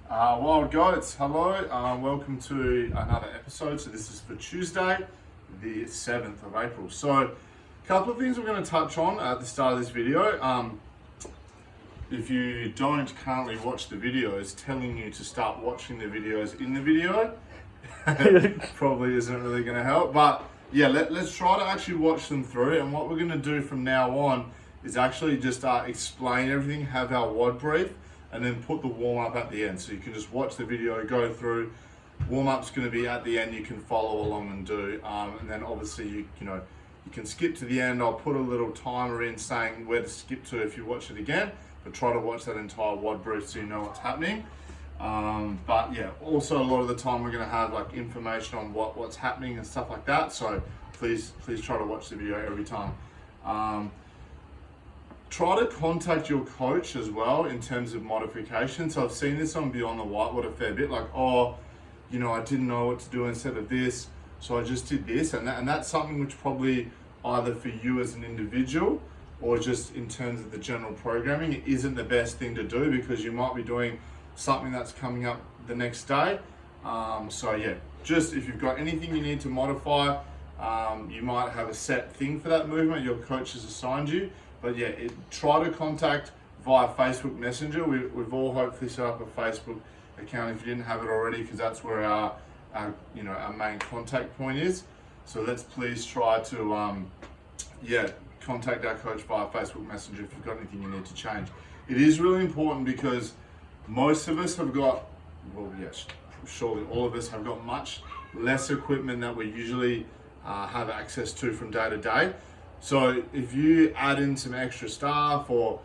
Wild Goats, hello, welcome to another episode. So this is for Tuesday, the 7th of April. So a couple of things we're going to touch on at the start of this video. If you don't currently watch the videos, telling you to start watching the videos in the video probably isn't really going to help. But yeah, let's try to actually watch them through. And what we're going to do from now on is actually just explain everything, have our WOD brief, and then put the warm-up at the end. So you can just watch the video, go through. Warm-up's going to be at the end, you can follow along and do. And then obviously you can skip to the end. I'll put a little timer in saying where to skip to if you watch it again, but try to watch that entire WOD brief so you know what's happening. But yeah, also a lot of the time we're going to have like information on what's happening and stuff like that. So please try to watch the video every time. Try to contact your coach as well in terms of modification. So I've seen this on Beyond the Whiteboard a fair bit, like, I didn't know what to do instead of this, so I just did this. And that's something which probably either for you as an individual or just in terms of the general programming, it isn't the best thing to do because you might be doing something that's coming up the next day. So yeah, just if you've got anything you need to modify, you might have a set thing for that movement your coach has assigned you. But yeah, try to contact via Facebook Messenger. We've all hopefully set up a Facebook account if you didn't have it already, because that's where our main contact point is. So let's please try to contact our coach via Facebook Messenger if you've got anything you need to change. It is really important because most of us have got, surely all of us have got much less equipment that we usually have access to from day to day. So if you add in some extra stuff, or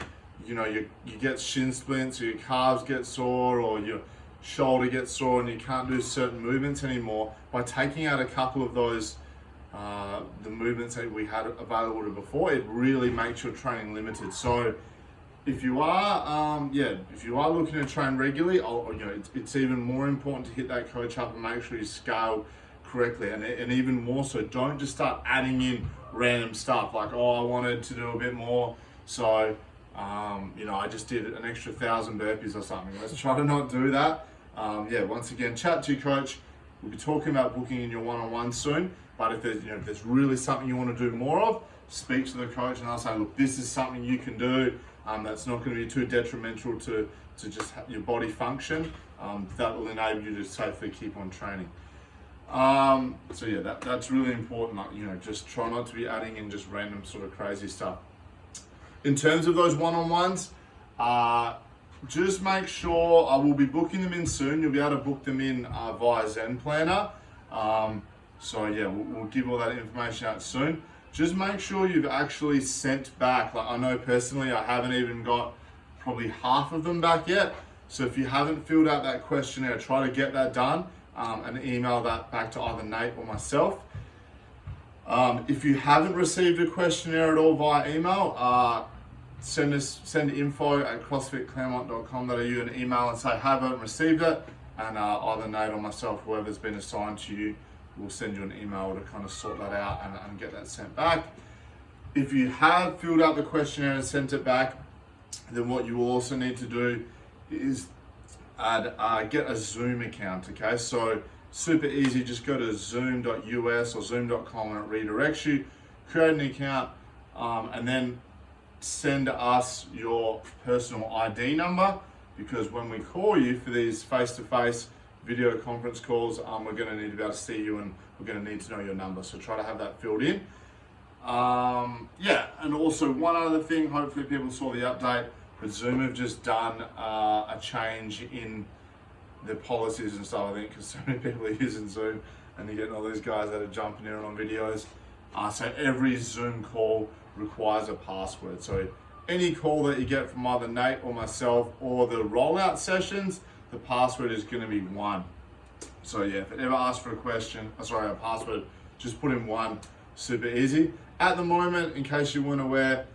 you get shin splints, or your calves get sore, or your shoulder gets sore and you can't do certain movements anymore, by taking out a couple of those the movements that we had available to before, it really makes your training limited. So if you are looking to train regularly, it's even more important to hit that coach up and make sure you scale correctly, and even more so, don't just start adding in random stuff like, I wanted to do a bit more, so I just did an extra 1,000 burpees or something. Let's try to not do that. Once again, chat to your coach. We'll be talking about booking in your one-on-one soon, but if there's really something you want to do more of, speak to the coach and I'll say, look, this is something you can do that's not going to be too detrimental to just your body function, that will enable you to safely keep on training. That's really important. Just try not to be adding in just random sort of crazy stuff. In terms of those one-on-ones, just make sure I will be booking them in soon. You'll be able to book them in via Zen Planner. We'll give all that information out soon. Just make sure you've actually sent back. Like, I know personally, I haven't even got probably half of them back yet. So if you haven't filled out that questionnaire, try to get that done. And email that back to either Nate or myself. If you haven't received a questionnaire at all via email, send info@crossfitclaremont.com.au an email and say, haven't received it, and either Nate or myself, whoever's been assigned to you, will send you an email to kind of sort that out and get that sent back. If you have filled out the questionnaire and sent it back, then what you also need to do is get a Zoom account, okay? So super easy, just go to zoom.us or zoom.com and it redirects you. Create an account and then send us your personal ID number, because when we call you for these face-to-face video conference calls, we're going to need to be able to see you and we're going to need to know your number. So try to have that filled in. And also one other thing, hopefully people saw the update, but Zoom have just done a change in the policies and stuff, I think, because so many people are using Zoom and you're getting all these guys that are jumping in on videos. So every Zoom call requires a password. So any call that you get from either Nate or myself or the rollout sessions, the password is going to be 1. So yeah, if it ever asks for a password, just put in 1. Super easy. At the moment, in case you weren't aware,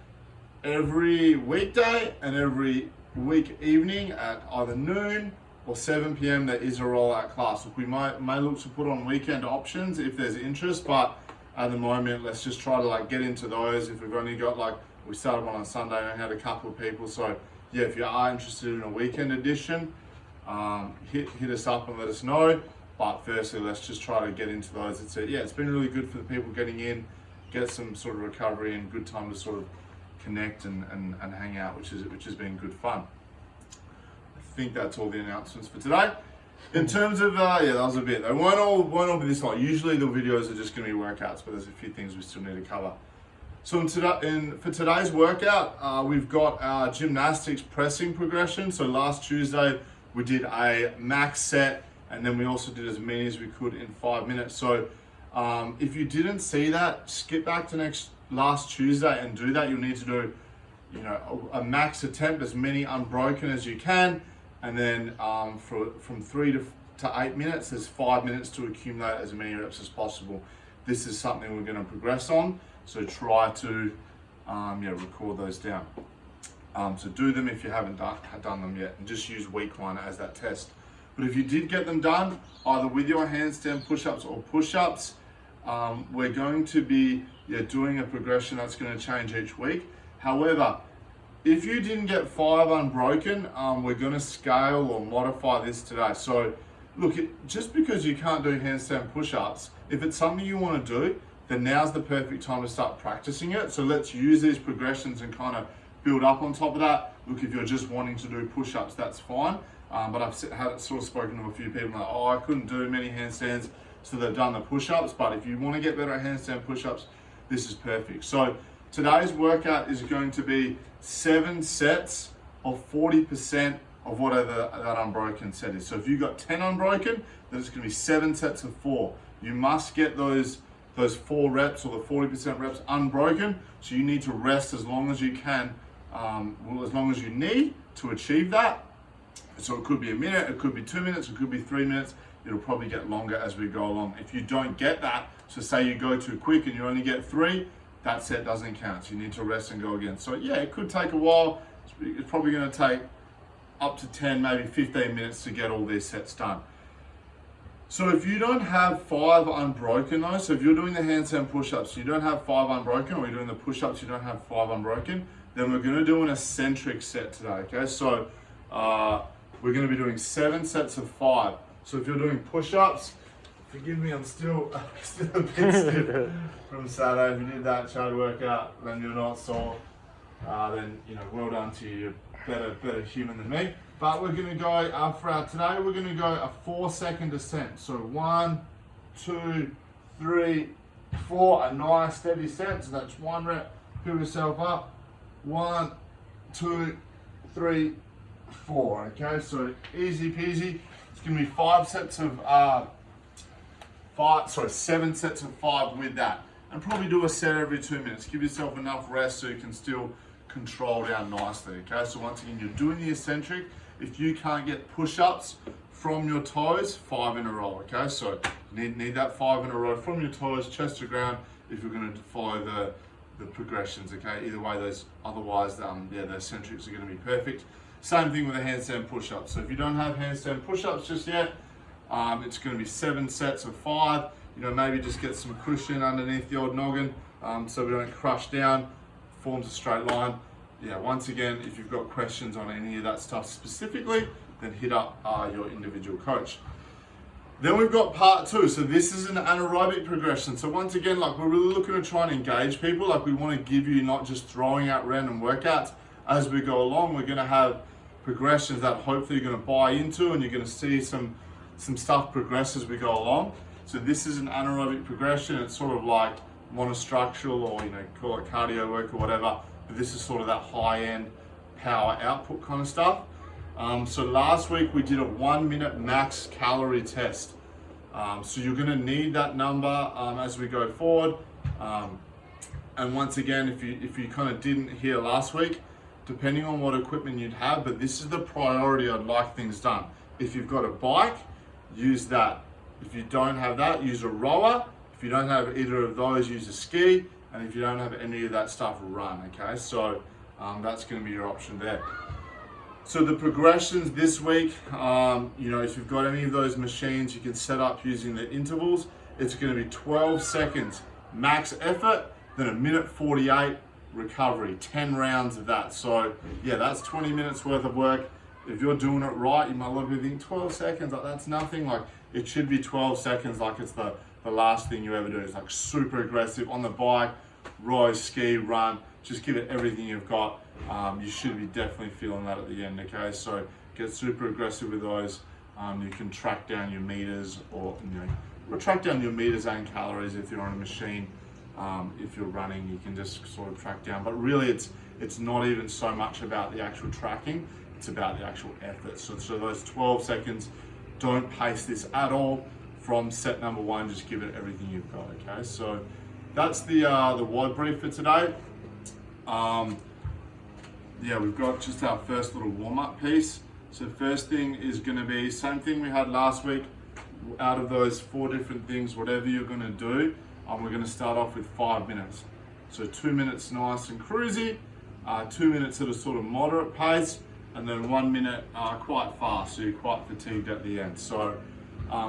every weekday and every week evening at either noon or 7 p.m. there is a rollout class. We may look to put on weekend options if there's interest, but at the moment, let's just try to get into those. If we've only got we started one on Sunday and had a couple of people. So yeah, if you are interested in a weekend edition, hit us up and let us know. But firstly, let's just try to get into those. It's been really good for the people getting in, get some sort of recovery and good time to sort of connect and hang out, which has been good fun. I think that's all the announcements for today. In terms of, that was a bit. They won't all be this long. Usually the videos are just going to be workouts, but there's a few things we still need to cover. So for today's workout, we've got our gymnastics pressing progression. So last Tuesday, we did a max set, and then we also did as many as we could in 5 minutes. So if you didn't see that, skip back to last Tuesday and do that. You'll need to do, a max attempt, as many unbroken as you can. And then from 3 to 8 minutes, there's 5 minutes to accumulate as many reps as possible. This is something we're going to progress on. So try to record those down. So do them if you haven't done them yet, and just use week 1 as that test. But if you did get them done, either with your handstand push-ups or push-ups, we're going to be doing a progression that's going to change each week. However, if you didn't get 5 unbroken, we're going to scale or modify this today. So look, just because you can't do handstand push-ups, if it's something you want to do, then now's the perfect time to start practicing it. So let's use these progressions and kind of build up on top of that. Look, if you're just wanting to do push-ups, that's fine. But I've sort of spoken to a few people like, I couldn't do many handstands, so they've done the push-ups. But if you want to get better at handstand push-ups, this is perfect. So today's workout is going to be 7 sets of 40% of whatever that unbroken set is. So if you've got 10 unbroken, then it's going to be 7 sets of 4. You must get those 4 reps or the 40% reps unbroken. So you need to rest as long as you can, as long as you need to achieve that. So it could be a minute, it could be 2 minutes, it could be 3 minutes. It'll probably get longer as we go along. If you don't get that, so say you go too quick and you only get 3, that set doesn't count. So you need to rest and go again. So it could take a while. It's probably going to take up to 10, maybe 15 minutes to get all these sets done. So if you don't have 5 unbroken though, so if you're doing the handstand push-ups, you don't have 5 unbroken, or you're doing the push-ups, you don't have 5 unbroken, then we're going to do an eccentric set today, okay? So we're going to be doing 7 sets of 5. So if you're doing push-ups, forgive me, I'm still a bit stiff from Saturday. If you did that child workout, then you're not sore, then well done to you. You're better human than me. But we're going to go for our today. We're going to go a 4-second descent. So 1, 2, 3, 4. A nice steady descent. So that's 1 rep. Pick yourself up. 1, 2, 3, 4. Okay, so easy peasy. It's going to be 7 sets of 5 with that, and probably do a set every 2 minutes. Give yourself enough rest so you can still control down nicely. Okay, so once again, you're doing the eccentric. If you can't get push-ups from your toes, 5 in a row. Okay, so need that 5 in a row from your toes, chest to ground, if you're going to follow the progressions. Okay, either way, otherwise the eccentrics are going to be perfect. Same thing with the handstand push-ups. So if you don't have handstand push-ups just yet, it's going to be 7 sets of 5. Maybe just get some cushion underneath the old noggin, so we don't crush down, forms a straight line. Once again, if you've got questions on any of that stuff specifically, then hit up your individual coach. Then we've got part 2. So this is an anaerobic progression. So once again, we're really looking to try and engage people. We want to give you not just throwing out random workouts. As we go along, we're going to have progressions that hopefully you're going to buy into, and you're going to see some stuff progress as we go along. So this is an anaerobic progression. It's sort of like monostructural, or call it cardio work or whatever. But this is sort of that high-end power output kind of stuff. So last week we did a 1 minute max calorie test. So you're going to need that number as we go forward. And once again, if you kind of didn't hear last week, depending on what equipment you'd have, but this is the priority. I'd like things done. If you've got a bike, use that. If you don't have that, use a rower. If you don't have either of those, use a ski. And if you don't have any of that stuff, run, okay? So that's going to be your option there. So the progressions this week, if you've got any of those machines, you can set up using the intervals. It's going to be 12 seconds max effort, then 1:48 recovery, 10 rounds of that. So that's 20 minutes worth of work if you're doing it right, you might look and think 12 seconds, like that's nothing. Like it should be 12 seconds, like it's the last thing you ever do. It's like super aggressive on the bike, row, ski, run, just give it everything you've got. You should be definitely feeling that at the end, okay? So get super aggressive with those. You can track down your meters, or track down your meters and calories if you're on a machine. If you're running, you can just sort of track down. But really, it's not even so much about the actual tracking, it's about the actual effort. So those 12 seconds, don't pace this at all. From set number 1, just give it everything you've got, okay? So that's the WOD brief for today. Yeah, we've got just our first little warm-up piece. So first thing is gonna be same thing we had last week. Out of those 4 different things, whatever you're gonna do, we're gonna start off with 5 minutes. So 2 minutes nice and cruisy, 2 minutes at a sort of moderate pace, and then 1 minute quite fast, so you're quite fatigued at the end. So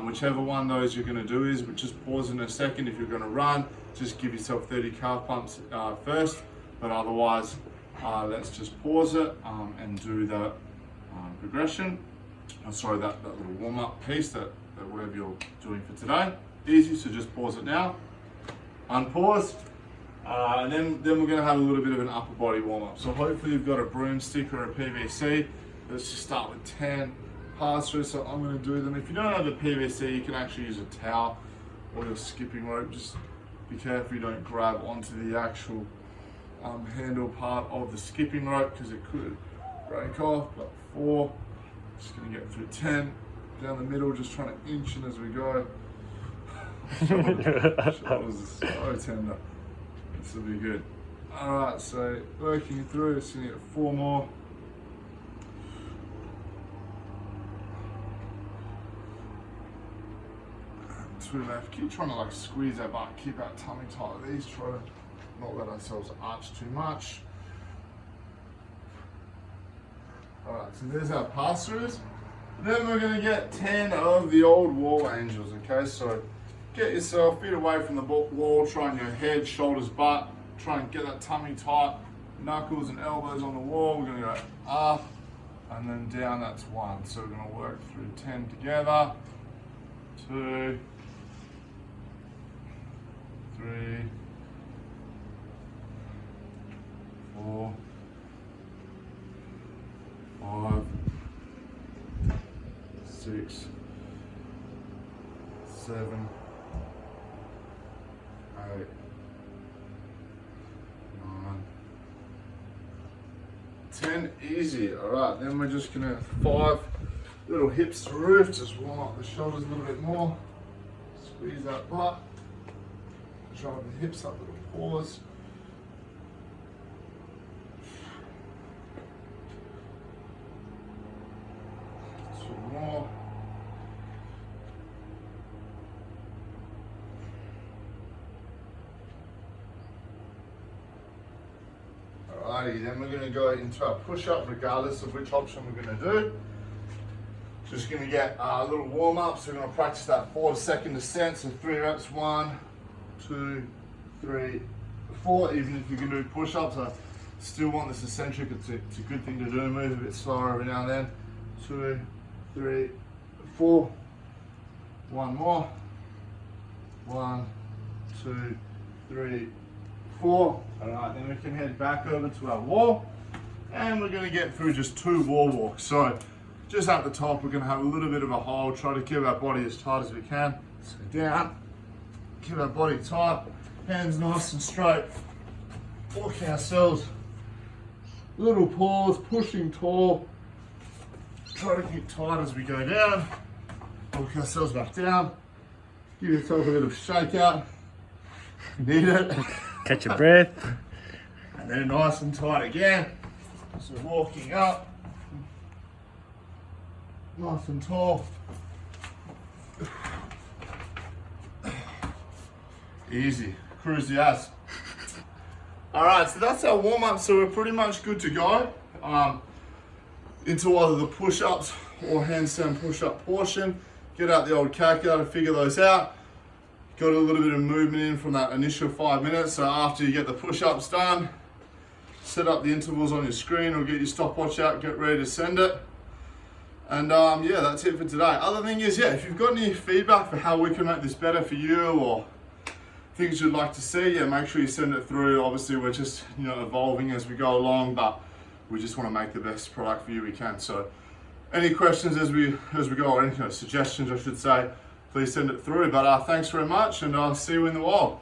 whichever one of those you're gonna do is, just pause in a second. If you're gonna run, just give yourself 30 calf pumps first, but otherwise, let's just pause it and do the progression. Sorry, that little warm-up piece, that whatever you're doing for today. Easy, so just pause it now, unpause, and then we're gonna have a little bit of an upper body warm-up. So hopefully you've got a broomstick or a PVC. Let's just start with 10 pass-through, so I'm gonna do them. If you don't have a PVC, you can actually use a towel or your skipping rope. Just be careful you don't grab onto the actual handle part of the skipping rope, because it could break off. But 4, just gonna get through 10, down the middle, just trying to inch in as we go. Shoulders are so tender. This will be good. All right, so working through, just gonna get 4 more. And 2 left. Keep trying to like squeeze our butt, keep our tummy tight with these, try to not let ourselves arch too much. All right, so there's our pass-throughs. Then we're gonna get 10 of the old wall angels, okay? So get yourself feet away from the wall, try on your head, shoulders, butt, try and get that tummy tight, knuckles and elbows on the wall. We're gonna go up and then down, that's 1. So we're gonna work through 10 together. 2, 3, 4, 5, 6, 7, 8, 9, 10. Easy. All right, then we're just gonna 5 little hips to roof, just warm up the shoulders a little bit more. Squeeze that butt. Drive the hips up, little pause. More. Alrighty, then we're going to go into our push-up regardless of which option we're going to do. Just going to get a little warm-up, so we're going to practice that 4-second descent, so 3 reps, 1, 2, 3, 4. Even if you can do push-ups, I still want this eccentric, it's a good thing to do, move a bit slower every now and then. 2, 3, 4. 1 more. 1, 2, 3, 4. All right, then we can head back over to our wall, and we're going to get through just 2 wall walks. So just at the top, we're going to have a little bit of a hold, try to keep our body as tight as we can. So down, keep our body tight, hands nice and straight. Walking ourselves, little pause, pushing tall. Try to keep tight as we go down. Walk ourselves back down. Give yourself a bit of shake out. Need it. Catch your breath. And then nice and tight again. So walking up. Nice and tall. Easy. Cruise the ass. Alright, so that's our warm up. So we're pretty much good to go. Into either the push-ups or handstand push-up portion. Get out the old calculator, figure those out. Got a little bit of movement in from that initial 5 minutes. So after you get the push-ups done, set up the intervals on your screen or get your stopwatch out, get ready to send it. And yeah, that's it for today. Other thing is, yeah, if you've got any feedback for how we can make this better for you, or things you'd like to see, yeah, make sure you send it through. Obviously, we're just, you know, evolving as we go along, but we just want to make the best product for you we can. So any questions as we go, or any, you know, suggestions I should say, please send it through. But thanks very much, and I'll see you in the wild.